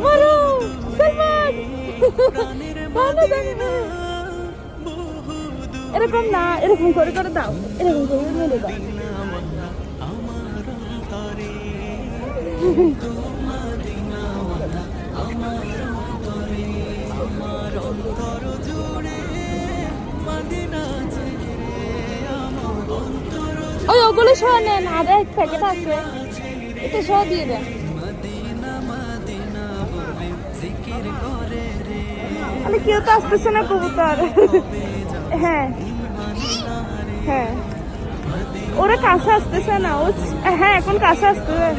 মারো সালমান ভালো জানি না এরকম না এরকম করে করে দাও এরকম করে মেরে দাও ওই ওগুলো সহ নেন আর এক প্যাকেট আছে এটা সহ দিয়ে দেন আরে কেউ তো আসতেছে না কবুতর হ্যাঁ হ্যাঁ ওরা কাছে আসতেছে না ও হ্যাঁ এখন কাছে আসতেছে